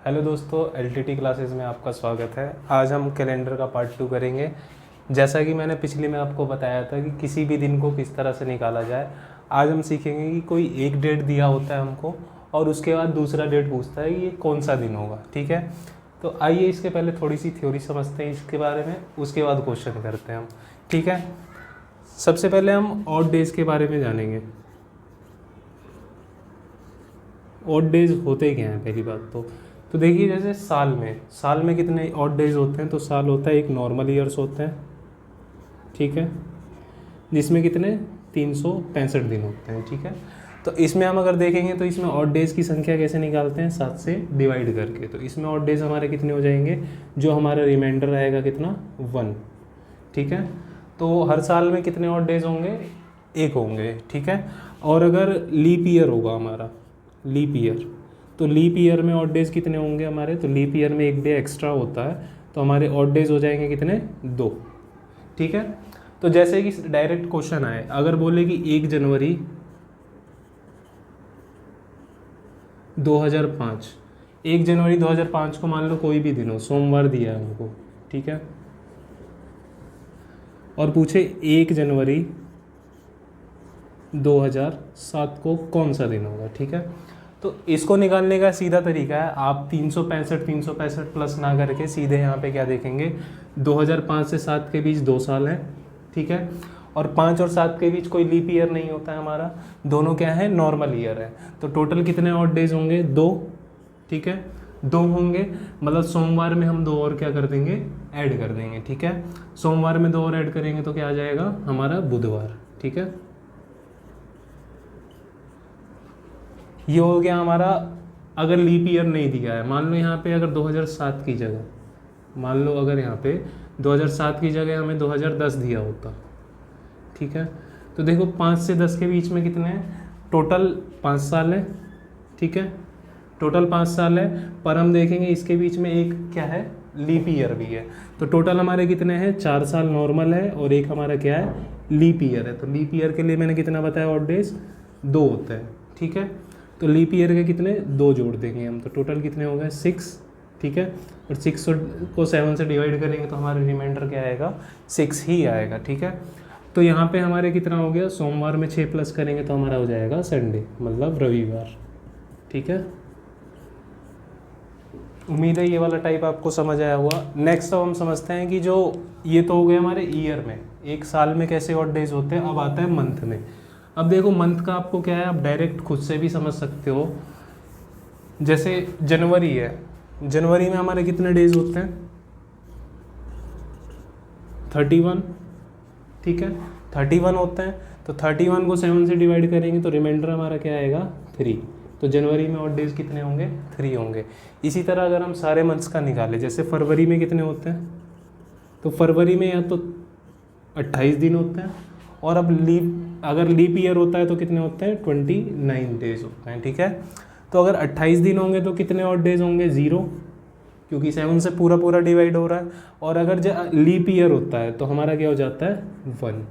Hello दोस्तों, LTT classes में आपका स्वागत है। आज हम कैलेंडर का पार्ट 2 करेंगे। जैसा कि मैंने पिछले में आपको बताया था कि किसी भी दिन को किस तरह से निकाला जाए, आज हम सीखेंगे कि कोई एक डेट दिया होता है हमको और उसके बाद दूसरा डेट पूछता है कि ये कौन सा दिन होगा। ठीक है, तो आइए इसके पहले थोड़ी सी थ्योरी समझते हैं इसके बारे में, उसके बाद क्वेश्चन करते हैं हम। ठीक है, सबसे पहले हम ऑड डेज के बारे में जानेंगे। ऑड डेज होते क्या हैं पहली बात तो देखिए, जैसे साल में कितने ऑड डेज होते हैं। तो साल होता है, एक नॉर्मल ईयर्स होते हैं, ठीक है, जिसमें कितने 365 दिन होते हैं। ठीक है, तो इसमें हम अगर देखेंगे तो इसमें ऑड डेज की संख्या कैसे निकालते हैं, 7 से डिवाइड करके। तो इसमें ऑड डेज हमारे कितने हो जाएंगे, जो हमारा रिमाइंडर रहेगा कितना 1। ठीक है, तो हर साल में कितने ऑड डेज होंगे, एक होंगे। ठीक है, और अगर लीप ईयर होगा हमारा, लीप ईयर, तो लीप ईयर में ऑड डेज कितने होंगे हमारे, तो लीप ईयर में एक डे एक्स्ट्रा होता है, तो हमारे ऑड डेज हो जाएंगे कितने 2। ठीक है, तो जैसे कि डायरेक्ट क्वेश्चन आए, अगर बोले कि 1 जनवरी 2005, 1 जनवरी 2005 को मान लो कोई भी दिन हो, सोमवार दिया है हमको। ठीक है, और पूछे 1 जनवरी 2007 को कौन सा दिन होगा। ठीक है, तो इसको निकालने का सीधा तरीका है, आप 365 प्लस ना करके सीधे यहाँ पे क्या देखेंगे, 2005 से 7 के बीच 2 साल हैं। ठीक है, और 5 और 7 के बीच कोई लीप ईयर नहीं होता है हमारा, दोनों क्या है, नॉर्मल ईयर है। तो टोटल कितने ऑड डेज होंगे, 2। ठीक है, 2 होंगे, मतलब सोमवार में हम 2 और क्या कर देंगे, ऐड कर देंगे। ठीक है, सोमवार में 2 और ऐड करेंगे तो क्या आ जाएगा हमारा बुधवार। ठीक है, ये हो गया हमारा। अगर लीप ईयर नहीं दिया है, मान लो यहाँ पे अगर 2007 की जगह, मान लो अगर यहाँ पे 2007 की जगह हमें 2010 दिया होता। ठीक है, तो देखो 5 से 10 के बीच में कितने हैं, टोटल 5 साल है। ठीक है, टोटल 5 साल है, पर हम देखेंगे इसके बीच में एक क्या है, लीप ईयर भी है। तो टोटल हमारे कितने हैं, 4 साल नॉर्मल है और एक हमारा क्या है, लीप ईयर है। तो लीप ईयर के लिए मैंने कितना बताया, ऑड डेज 2 होते हैं। ठीक है, तो लीप ईयर के कितने 2 जोड़ देंगे हम, तो टोटल कितने हो गए 6। ठीक है, और 6 को 7 से डिवाइड करेंगे तो हमारा रिमाइंडर क्या आएगा, 6 ही आएगा। ठीक है, तो यहाँ पे हमारे कितना हो गया, सोमवार में 6 प्लस करेंगे तो हमारा हो जाएगा संडे, मतलब रविवार। ठीक है, उम्मीद है ये वाला टाइप आपको समझ आया हुआ। नेक्स्ट अब हम समझते हैं कि जो ये तो हो गए हमारे ईयर में, एक साल में कैसे ऑड डेज होते हैं। अब आता है मंथ में। अब देखो मंथ का आपको क्या है, आप डायरेक्ट खुद से भी समझ सकते हो। जैसे जनवरी है, जनवरी में हमारे कितने डेज होते हैं, 31। ठीक है, 31 होते हैं, तो 31 को 7 से डिवाइड करेंगे तो रिमाइंडर हमारा क्या आएगा 3। तो जनवरी में ऑड डेज कितने होंगे, 3 होंगे। इसी तरह अगर हम सारे मंथ्स का निकालें, जैसे फरवरी में कितने होते हैं, तो फरवरी में या तो 28 दिन होते हैं, और अब अगर लीप ईयर होता है तो कितने होते हैं, 29 डेज होते हैं। ठीक है, तो अगर 28 दिन होंगे तो कितने ऑड डेज होंगे, 0, क्योंकि 7 से पूरा पूरा डिवाइड हो रहा है। और अगर लीप ईयर होता है तो हमारा क्या हो जाता है 1।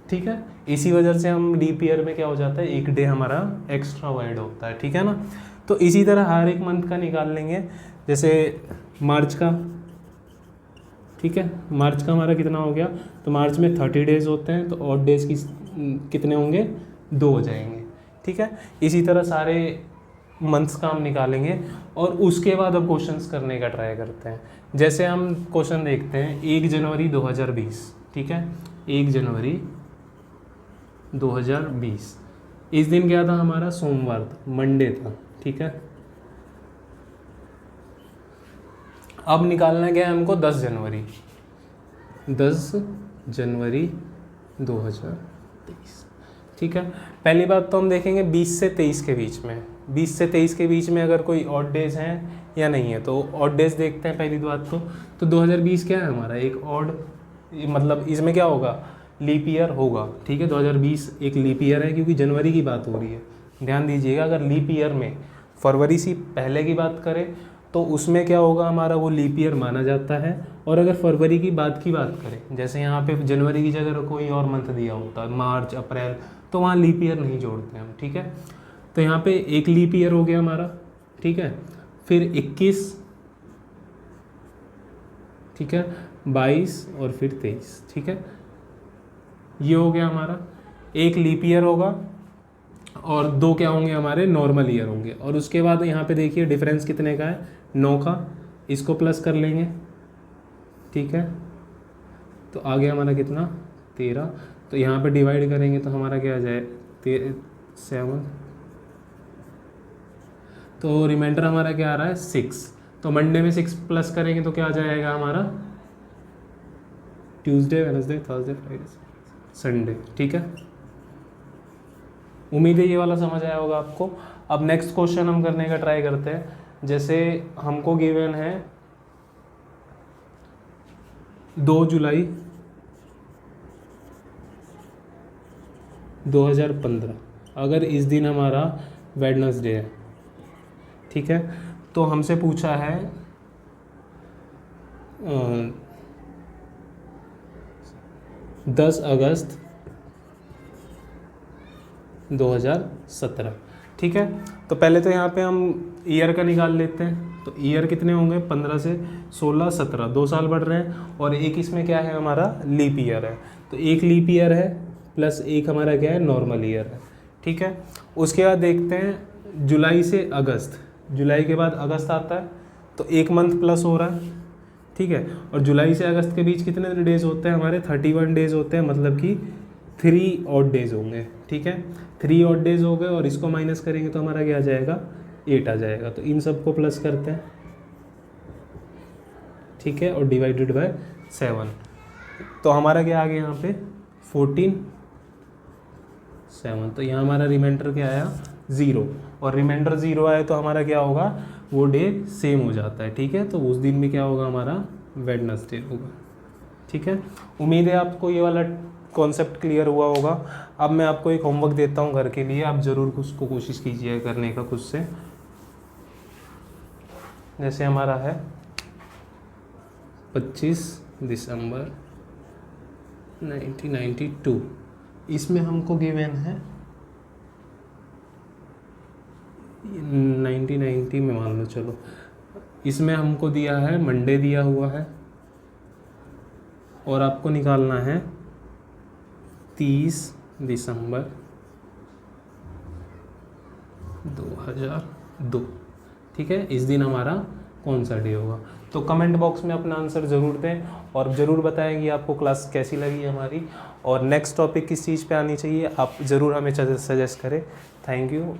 ठीक है, इसी वजह से हम लीप ईयर में क्या हो जाता है, एक डे हमारा एक्स्ट्रा ऐड होता है। ठीक है ना, तो इसी तरह हर एक मंथ का निकाल लेंगे। जैसे मार्च का, ठीक है, मार्च का हमारा कितना हो गया, तो मार्च में 30 डेज होते हैं, तो ऑड डेज की कितने होंगे, 2 हो जाएंगे। ठीक है, इसी तरह सारे मंथ्स का हम निकालेंगे और उसके बाद अब क्वेश्चंस करने का ट्राई करते हैं। जैसे हम क्वेश्चन देखते हैं 1 जनवरी 2020। ठीक है, 1 जनवरी 2020, इस दिन क्या था हमारा, सोमवार था, मंडे था। ठीक है, अब निकालना क्या है हमको, 10 जनवरी 2023। ठीक है, पहली बात तो हम देखेंगे 20 से 23 के बीच में, 20 से 23 के बीच में अगर कोई ऑड डेज हैं या नहीं है। तो ऑड डेज देखते हैं पहली बात तो 2020 क्या है हमारा, एक ऑड, मतलब इसमें क्या होगा, लीप ईयर होगा। ठीक है, 2020 एक लीप ईयर है, क्योंकि जनवरी की बात हो रही है। ध्यान दीजिएगा, अगर लीप ईयर में फरवरी से पहले की बात करें तो उसमें क्या होगा हमारा, वो लीप ईयर माना जाता है। और अगर फरवरी की बात करें, जैसे यहाँ पे जनवरी की जगह कोई और मंथ दिया होता है, मार्च, अप्रैल, तो वहाँ लीप ईयर नहीं जोड़ते हम। ठीक है, तो यहाँ पे एक लीप ईयर हो गया हमारा। ठीक है, फिर 21, ठीक है, 22 और फिर 23, ठीक है। ये हो गया हमारा, एक लीप ईयर होगा और 2 क्या होंगे हमारे नॉर्मल ईयर होंगे। और उसके बाद यहाँ पे देखिए डिफरेंस कितने का है, 9 का, इसको प्लस कर लेंगे, ठीक है। तो आ गया हमारा कितना, 13। तो यहाँ पे डिवाइड करेंगे तो हमारा क्या आ जाए, 7। तो रिमाइंडर हमारा क्या आ रहा है, 6। तो मंडे में 6 प्लस करेंगे तो क्या आ जाएगा हमारा, Tuesday, Wednesday, Thursday, Friday, Sunday, ठीक है। उम्मीद है ये वाला समझ आया होगा आपको। अब नेक्स्ट क्वेश्चन हम करने का ट्राई करते हैं। जैसे हमको गिवन है 2 जुलाई 2015, अगर इस दिन हमारा वेडनेसडे है, ठीक है। तो हमसे पूछा है 10 अगस्त 2017, ठीक है। तो पहले तो यहाँ पे हम ईयर का निकाल लेते हैं। तो ईयर कितने होंगे, 15 से 16, 17, 2 साल बढ़ रहे हैं। और एक इसमें क्या है हमारा, लीप ईयर है। तो एक लीप ईयर है प्लस एक हमारा क्या है, नॉर्मल ईयर है, ठीक है। उसके बाद देखते हैं जुलाई से अगस्त, जुलाई के बाद अगस्त आता है तो एक मंथ प्लस हो रहा है, ठीक है। और जुलाई से अगस्त के बीच कितने डेज होते हैं हमारे, 31 डेज होते हैं, मतलब कि 3 ऑड डेज होंगे, ठीक है। 3 ऑड डेज हो गए और इसको माइनस करेंगे तो हमारा क्या आ जाएगा, 8 आ जाएगा। तो इन सबको प्लस करते हैं, ठीक है, और डिवाइडेड बाय 7। तो हमारा क्या आ गया यहाँ पे 14, 7। तो यहाँ हमारा रिमाइंडर क्या आया, 0। और रिमाइंडर 0 आया तो हमारा क्या होगा, वो डे सेम हो जाता है, ठीक है। तो उस दिन में क्या होगा हमारा, वेडनेसडे होगा, ठीक है। उम्मीद है आपको ये वाला कॉन्सेप्ट क्लियर हुआ होगा। अब मैं आपको एक होमवर्क देता हूँ घर के लिए, आप ज़रूर उसको कोशिश कीजिए करने का खुद से। जैसे हमारा है 25 दिसंबर 1992, इसमें हमको गिवन है 1990 में, मान लो चलो, इसमें हमको दिया है मंडे दिया हुआ है और आपको निकालना है 30 दिसंबर 2002, ठीक है। इस दिन हमारा कौन सा डे होगा। तो कमेंट बॉक्स में अपना आंसर ज़रूर दें और ज़रूर बताएं कि आपको क्लास कैसी लगी हमारी और नेक्स्ट टॉपिक किस चीज़ पे आनी चाहिए, आप ज़रूर हमें सजेस्ट करें। Thank you.